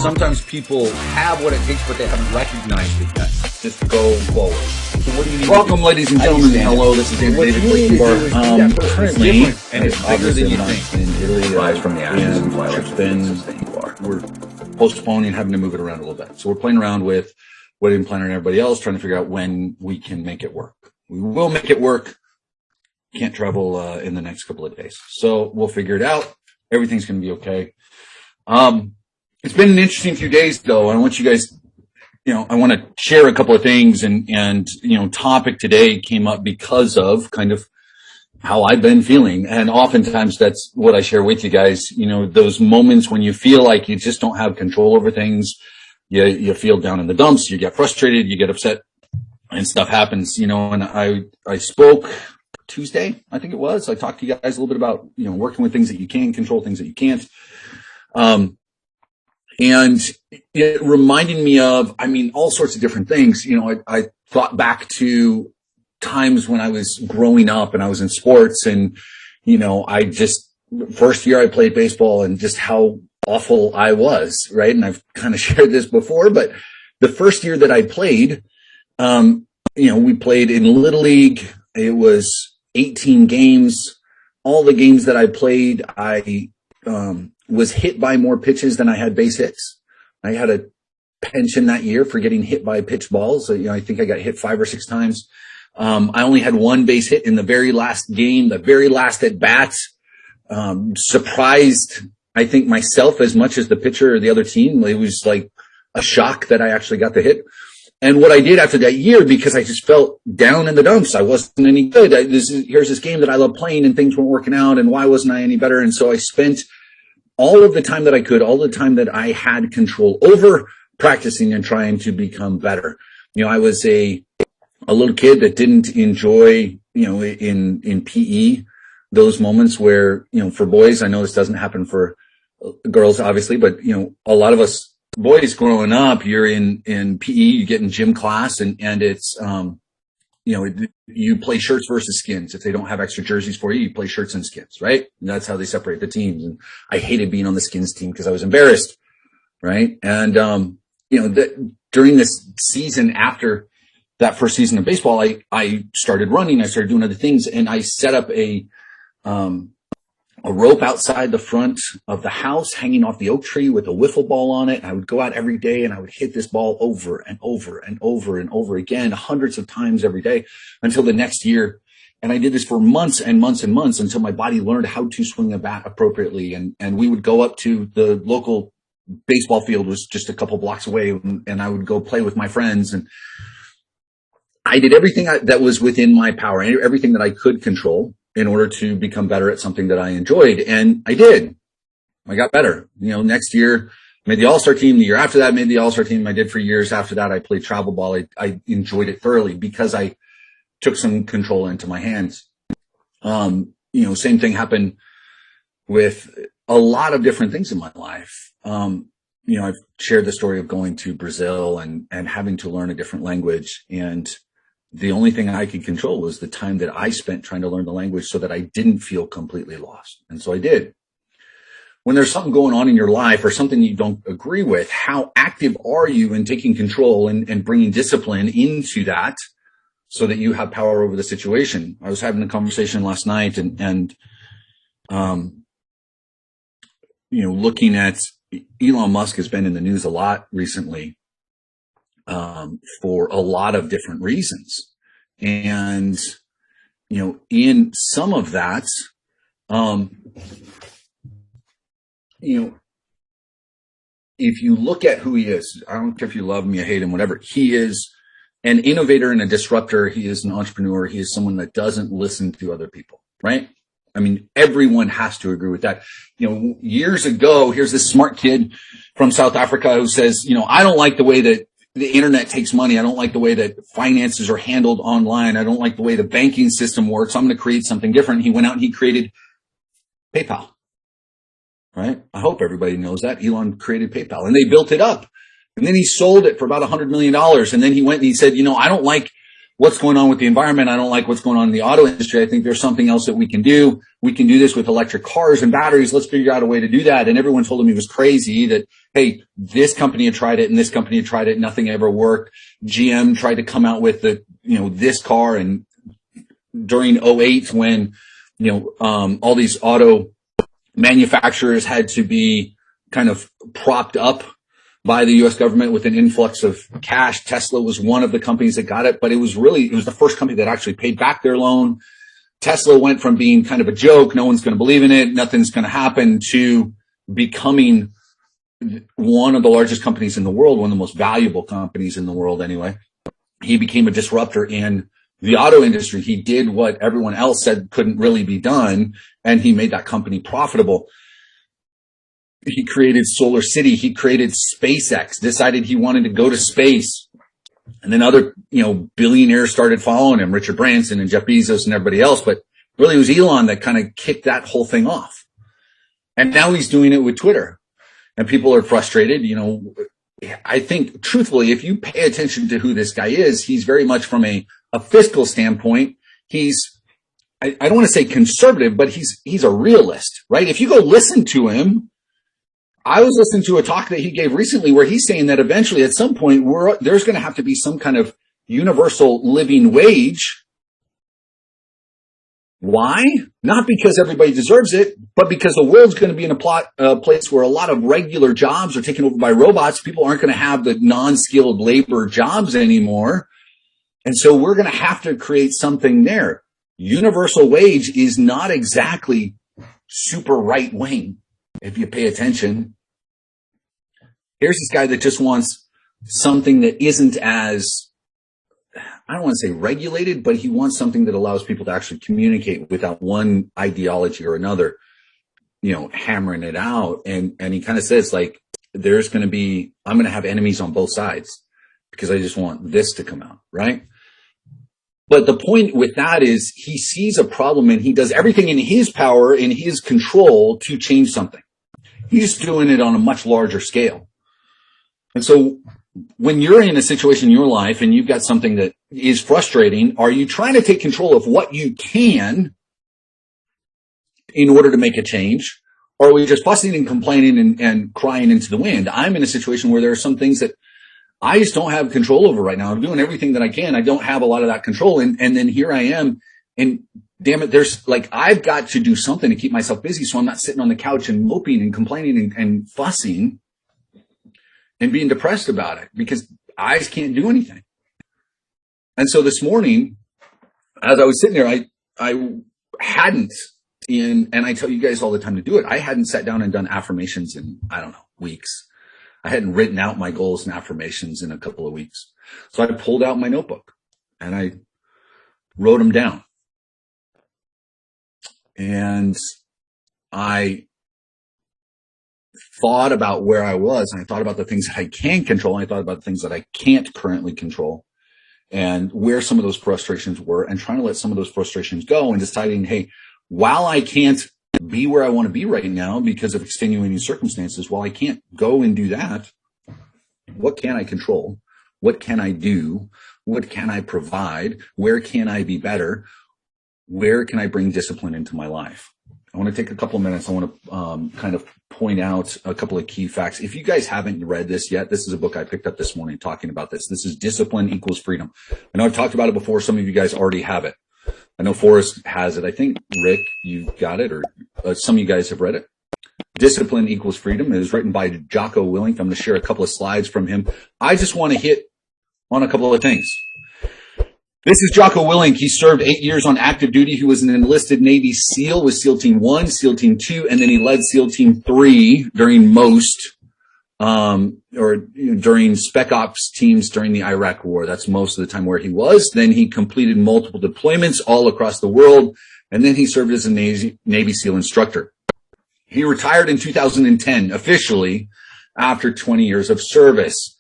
sometimes people have what it takes, but they haven't recognized it yet. Just go forward. So what do you need? Welcome, ladies and gentlemen. Hello, this is David currently, and it's bigger than you think. In Italy, rise from the ashes and fly like the we're postponing, having to move it around a little bit. So we're playing around with wedding planner and everybody else, trying to figure out when we can make it work. We will make it work. Can't travel in the next couple of days, so we'll figure it out. Everything's going to be okay. It's been an interesting few days, though. I want you guys, I want to share a couple of things, and topic today came up because of kind of how I've been feeling, and oftentimes that's what I share with you guys. Those moments when you feel like you just don't have control over things, you feel down in the dumps, you get frustrated, you get upset, and stuff happens. And I spoke Tuesday, I think it was. I talked to you guys a little bit about, working with things that you can control, things that you can't. And it reminded me of, all sorts of different things. I thought back to times when I was growing up and I was in sports, and, first year I played baseball and just how awful I was, right? And I've kind of shared this before, but the first year that I played, we played in Little League. It was 18 games. All the games that I played, I was hit by more pitches than I had base hits. I had a pension that year for getting hit by pitch balls. So, I think I got hit 5 or 6 times. I only had one base hit in the very last game, the very last at bat. Surprised, I think, myself as much as the pitcher or the other team. It was like a shock that I actually got the hit. And what I did after that year, because I just felt down in the dumps, I wasn't any good. Here's this game that I love playing and things weren't working out, and why wasn't I any better? And so I spent all of the time that I could, all the time that I had control over, practicing and trying to become better. I was a little kid that didn't enjoy, in PE, those moments where, for boys, I know this doesn't happen for girls, obviously, but, a lot of us boys growing up, you're in PE, you get in gym class, and it's, you play shirts versus skins. If they don't have extra jerseys for you, you play shirts and skins, right? And that's how they separate the teams. And I hated being on the skins team because I was embarrassed, right? And, during this season, after that first season of baseball, I started running, I started doing other things, and I set up a rope outside the front of the house hanging off the oak tree with a wiffle ball on it. I would go out every day and I would hit this ball over and over and over and over again, hundreds of times every day until the next year. And I did this for months and months and months until my body learned how to swing a bat appropriately. And we would go up to the local baseball field, was just a couple blocks away, and I would go play with my friends. And I did everything that was within my power, everything that I could control, in order to become better at something that I enjoyed. And I did. I got better. Next year, made the All-Star team. The year after that, made the All-Star team. I did for years after that. I played travel ball. I enjoyed it thoroughly because I took some control into my hands. Same thing happened with a lot of different things in my life. I've shared the story of going to Brazil and having to learn a different language, and the only thing I could control was the time that I spent trying to learn the language so that I didn't feel completely lost. And so I did. When there's something going on in your life or something you don't agree with, how active are you in taking control and bringing discipline into that so that you have power over the situation? I was having a conversation last night and looking at Elon Musk has been in the news a lot recently. For a lot of different reasons. And, in some of that, if you look at who he is, I don't care if you love him, you hate him, whatever, he is an innovator and a disruptor. He is an entrepreneur. He is someone that doesn't listen to other people, right? Everyone has to agree with that. Years ago, here's this smart kid from South Africa who says, I don't like the way that the internet takes money. I don't like the way that finances are handled online. I don't like the way the banking system works. I'm going to create something different. He went out and he created PayPal, right? I hope everybody knows that. Elon created PayPal, and they built it up. And then he sold it for about $100 million. And then he went and he said, I don't like what's going on with the environment. I don't like what's going on in the auto industry. I think there's something else that we can do. We can do this with electric cars and batteries. Let's figure out a way to do that. And everyone told him he was crazy, that hey, this company had tried it and this company had tried it. Nothing ever worked. GM tried to come out with this car. And during '08, when, all these auto manufacturers had to be kind of propped up by the U.S. government with an influx of cash, Tesla was one of the companies that got it, but it was the first company that actually paid back their loan. Tesla went from being kind of a joke, no one's going to believe in it, nothing's going to happen, to becoming one of the largest companies in the world, one of the most valuable companies in the world anyway. He became a disruptor in the auto industry. He did what everyone else said couldn't really be done, and he made that company profitable. He created Solar City. He created SpaceX, decided he wanted to go to space. And then other, billionaires started following him, Richard Branson and Jeff Bezos and everybody else. But really it was Elon that kind of kicked that whole thing off. And now he's doing it with Twitter. And people are frustrated. I think truthfully, if you pay attention to who this guy is, he's very much from a fiscal standpoint. I don't want to say conservative, but he's a realist, right? If you go listen to him, I was listening to a talk that he gave recently where he's saying that eventually at some point there's going to have to be some kind of universal living wage. Why? Not because everybody deserves it, but because the world's going to be in a place where a lot of regular jobs are taken over by robots. People aren't going to have the non-skilled labor jobs anymore. And so we're going to have to create something there. Universal wage is not exactly super right wing. If you pay attention, here's this guy that just wants something that isn't as, I don't want to say regulated, but he wants something that allows people to actually communicate without one ideology or another, hammering it out. And he kind of says, like, I'm going to have enemies on both sides because I just want this to come out, right? But the point with that is he sees a problem and he does everything in his power, in his control to change something. He's doing it on a much larger scale. And so when you're in a situation in your life and you've got something that is frustrating, are you trying to take control of what you can in order to make a change? Or are we just fussing and complaining and crying into the wind? I'm in a situation where there are some things that I just don't have control over right now. I'm doing everything that I can. I don't have a lot of that control. And then here I am. And damn it, I've got to do something to keep myself busy so I'm not sitting on the couch and moping and complaining and fussing and being depressed about it because I just can't do anything. And so this morning, as I was sitting there, I hadn't, and I tell you guys all the time to do it, I hadn't sat down and done affirmations in, weeks. I hadn't written out my goals and affirmations in a couple of weeks. So I pulled out my notebook and I wrote them down. And I thought about where I was, and I thought about the things that I can control, and I thought about the things that I can't currently control, and where some of those frustrations were, and trying to let some of those frustrations go, and deciding, hey, while I can't be where I want to be right now because of extenuating circumstances, while I can't go and do that, what can I control? What can I do? What can I provide? Where can I be better? Where can I bring discipline into my life? I want to take a couple of minutes. I want to kind of point out a couple of key facts. If you guys haven't read this yet, this is a book I picked up this morning talking about this. This is Discipline Equals Freedom. I know I've talked about it before. Some of you guys already have it. I know Forrest has it. I think, Rick, you've got it, or some of you guys have read it. Discipline Equals Freedom. It was written by Jocko Willink. I'm going to share a couple of slides from him. I just want to hit on a couple of things. This is Jocko Willink. He served 8 years on active duty. He was an enlisted Navy SEAL with SEAL Team 1, SEAL Team 2, and then he led SEAL Team 3 during during Spec Ops teams during the Iraq War. That's most of the time where he was. Then he completed multiple deployments all across the world, and then he served as a Navy SEAL instructor. He retired in 2010 officially after 20 years of service.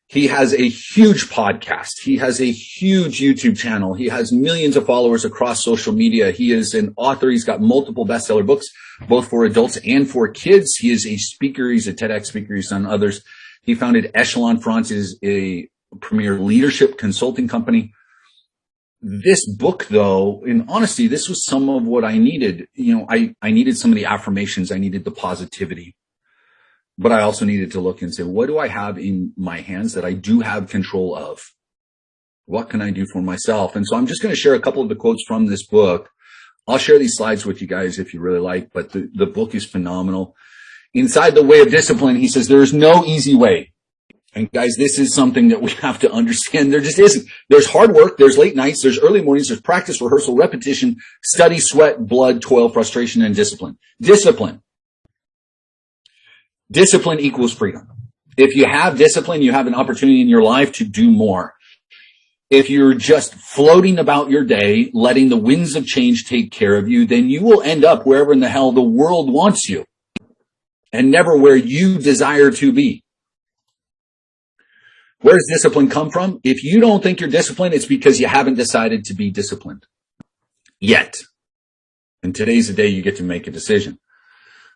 He has a huge podcast. He has a huge YouTube channel. He has millions of followers across social media. He is an author. He's got multiple bestseller books, both for adults and for kids. He is a speaker. He's a TEDx speaker. He's done others. He founded Echelon France, is a premier leadership consulting company. This book, though, in honesty, this was some of what I needed. I needed some of the affirmations. I needed the positivity. but I also needed to look and say, what do I have in my hands that I do have control of? What can I do for myself? And so I'm just going to share a couple of the quotes from this book. I'll share these slides with you guys if you really like, but the book is phenomenal. Inside The Way of Discipline, he says, there is no easy way. And guys, this is something that we have to understand. There just isn't. There's hard work, there's late nights, there's early mornings, there's practice, rehearsal, repetition, study, sweat, blood, toil, frustration, and discipline. Discipline. Discipline equals freedom. If you have discipline, you have an opportunity in your life to do more. If you're just floating about your day, letting the winds of change take care of you, then you will end up wherever in the hell the world wants you and never where you desire to be. Where does discipline come from? If you don't think you're disciplined, it's because you haven't decided to be disciplined yet. And today's the day you get to make a decision.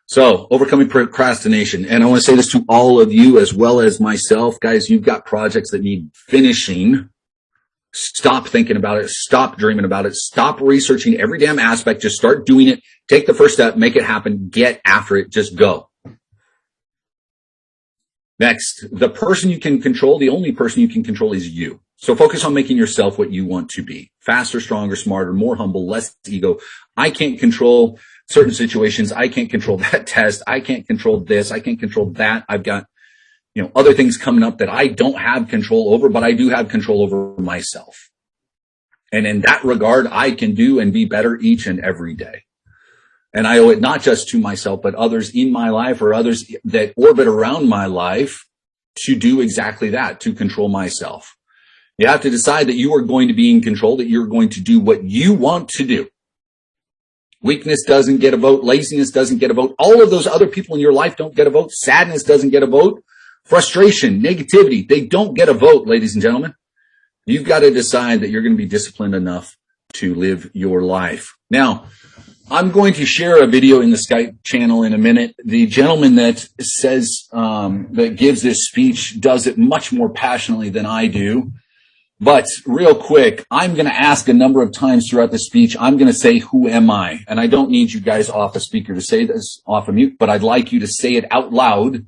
So, overcoming procrastination. And I want to say this to all of you as well as myself. Guys, you've got projects that need finishing. Stop thinking about it. Stop dreaming about it. Stop researching every damn aspect. Just start doing it. Take the first step. Make it happen. Get after it. Just go. Next, the person you can control, the only person you can control is you. So focus on making yourself what you want to be. Faster, stronger, smarter, more humble, less ego. I can't control certain situations. I can't control that test. I can't control this. I can't control that. I've got, other things coming up that I don't have control over, but I do have control over myself. And in that regard, I can do and be better each and every day. And I owe it not just to myself, but others in my life or others that orbit around my life to do exactly that, to control myself. You have to decide that you are going to be in control, that you're going to do what you want to do. Weakness doesn't get a vote. Laziness doesn't get a vote. All of those other people in your life don't get a vote. Sadness doesn't get a vote. Frustration, negativity, they don't get a vote, ladies and gentlemen. You've got to decide that you're going to be disciplined enough to live your life. Now, I'm going to share a video in the Skype channel in a minute. The gentleman that says, that gives this speech does it much more passionately than I do. But real quick, I'm going to ask a number of times throughout the speech, I'm going to say, who am I? And I don't need you guys off the speaker to say this off of mute, but I'd like you to say it out loud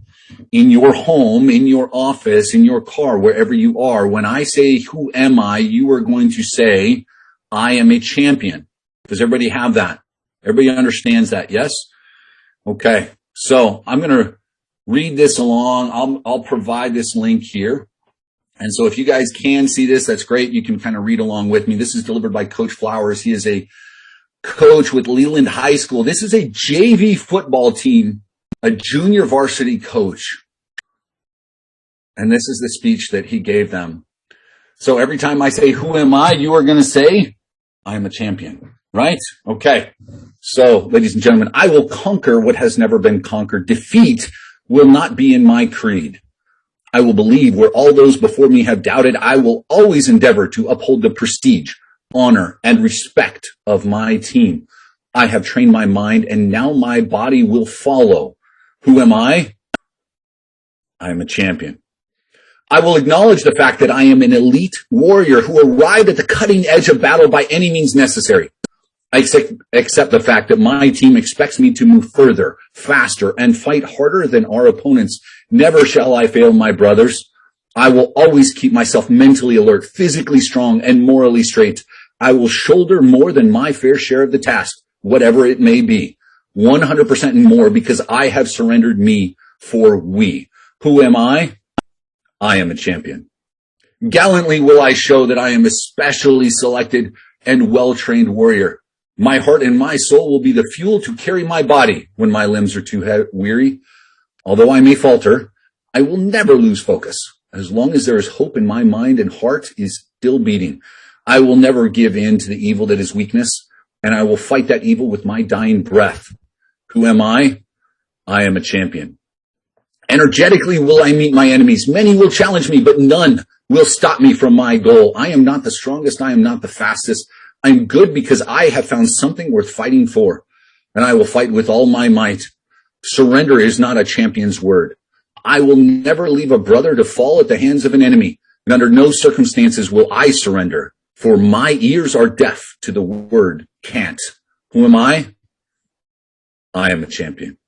in your home, in your office, in your car, wherever you are. When I say, who am I? You are going to say, I am a champion. Does everybody have that? Everybody understands that, yes? Okay, so I'm going to read this along. I'll provide this link here. And so if you guys can see this, that's great. You can kind of read along with me. This is delivered by Coach Flowers. He is a coach with Leland High School. This is a JV football team, a junior varsity coach. And this is the speech that he gave them. So every time I say, who am I? You are going to say, I am a champion. Right? Okay. So, ladies and gentlemen, I will conquer what has never been conquered. Defeat will not be in my creed. I will believe where all those before me have doubted. I will always endeavor to uphold the prestige, honor, and respect of my team. I have trained my mind, and now my body will follow. Who am I? I am a champion. I will acknowledge the fact that I am an elite warrior who arrived at the cutting edge of battle by any means necessary. I accept the fact that my team expects me to move further, faster, and fight harder than our opponents. Never shall I fail, my brothers. I will always keep myself mentally alert, physically strong, and morally straight. I will shoulder more than my fair share of the task, whatever it may be, 100% and more, because I have surrendered me for we. Who am I? I am a champion. Gallantly will I show that I am a specially selected and well-trained warrior. My heart and my soul will be the fuel to carry my body when my limbs are too weary. Although I may falter, I will never lose focus. As long as there is hope in my mind and heart is still beating, I will never give in to the evil that is weakness, and I will fight that evil with my dying breath. Who am I? I am a champion. Energetically will I meet my enemies. Many will challenge me, but none will stop me from my goal. I am not the strongest. I am not the fastest. I'm good because I have found something worth fighting for, and I will fight with all my might. Surrender is not a champion's word. I will never leave a brother to fall at the hands of an enemy, and under no circumstances will I surrender, for my ears are deaf to the word can't. Who am I? I am a champion.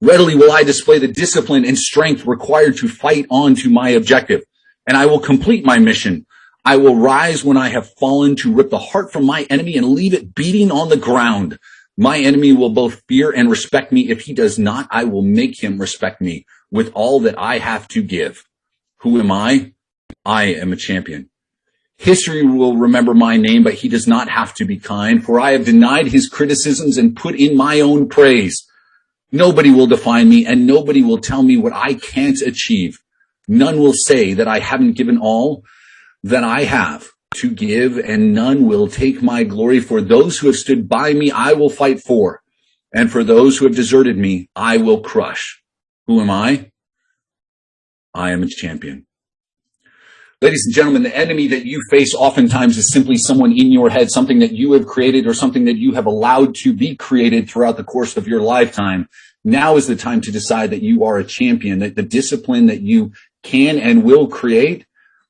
Readily will I display the discipline and strength required to fight on to my objective, and I will complete my mission. I will rise when I have fallen to rip the heart from my enemy and leave it beating on the ground. My enemy will both fear and respect me. If he does not, I will make him respect me with all that I have to give. Who am I? I am a champion. History will remember my name, but he does not have to be kind, for I have denied his criticisms and put in my own praise. Nobody will define me, and nobody will tell me what I can't achieve. None will say that I haven't given all that I have to give, and none will take my glory. For those who have stood by me, I will fight for, and for those who have deserted me, I will crush. Who am I? I am a champion. Ladies and gentlemen, the enemy that you face oftentimes is simply someone in your head, something that you have created or something that you have allowed to be created throughout the course of your lifetime. Now is the time to decide that you are a champion, that the discipline that you can and will create,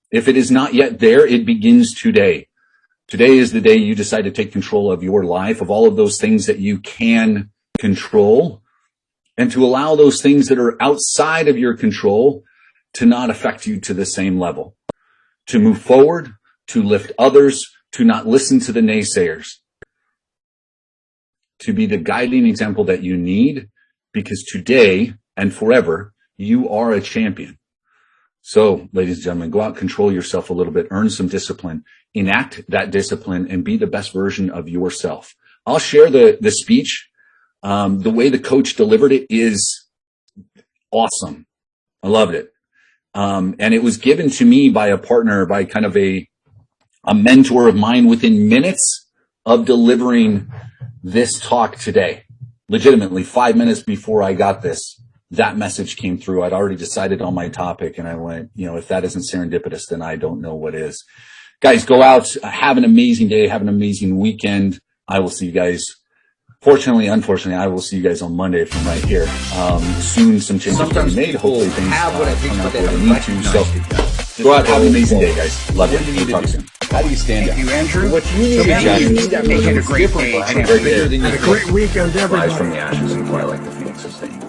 if it is not yet there, it begins today. Today is the day you decide to take control of your life, of all of those things that you can control, and to allow those things that are outside of your control to not affect you to the same level. To move forward, to lift others, to not listen to the naysayers, to be the guiding example that you need, because today and forever, you are a champion. So, ladies and gentlemen, go out, control yourself a little bit, earn some discipline, enact that discipline, and be the best version of yourself. I'll share the speech. The way the coach delivered it is awesome. I loved it. And it was given to me by a partner, by kind of a mentor of mine within minutes of delivering this talk today. Legitimately, 5 minutes before I got this, that message came through. I'd already decided on my topic, and I went, if that isn't serendipitous, then I don't know what is. Guys, go out, have an amazing day, have an amazing weekend. I will see you guys. Fortunately, unfortunately, I will see you guys on Monday from right here. Soon some changes will be made. Hopefully things come out where they need to. So go out, have an amazing day, guys. Love you. Talk soon. How do you stand out? Thank you, Andrew. What you need to do Make it a great day. bigger than you Have a great weekend, everybody. Rise from the ashes and fly like the phoenix is saying.